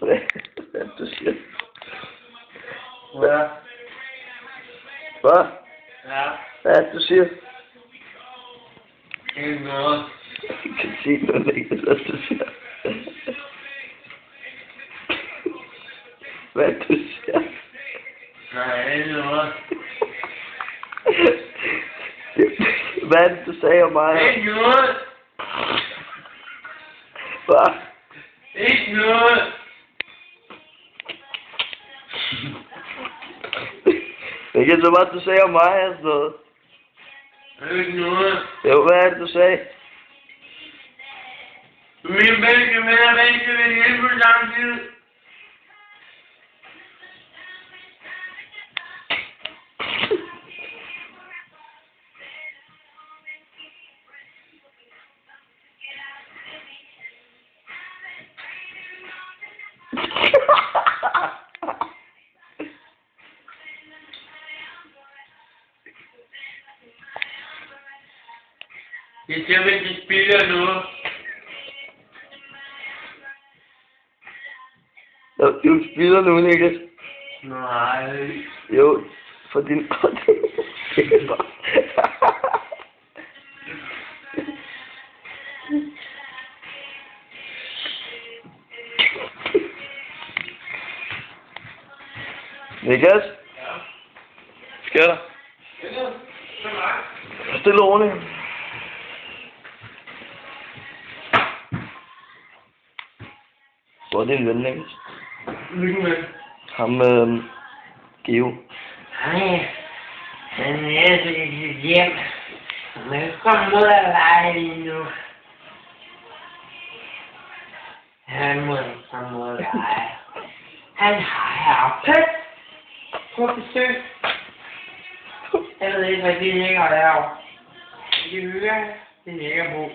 Hvad du siger? Hvad? Hvad? Ja. Hvad du siger? Ikke noget. Jeg kan sige noget, ikke hvad du siger. Hvad du siger? Nej, ikke noget. Hvad er det, du sagde om mig? Ikke noget. Hvad? Ikke noget. Ikke så meget, du sagde om mig og sådan noget. Ikke noget. Jo, hvad er det, du sagde? Min bedste vil hjælpe på lang tid. Jeg ser, hvis de spiller nu. Du spiller nu, Niklas. Nej. Jo, for din... Niklas? Ja. Sker der? Stille og roligt. Hvor er din ven, Niklas? Hvilken ven? Ham Geo. Nej. Han er til sit hjem. Man kommer ud af lege lige nu. Han må ikke komme ud af lege. Han har pæt på besøg. Jeg ved ikke, hvad de ligger derovre. De hører, det ligger på.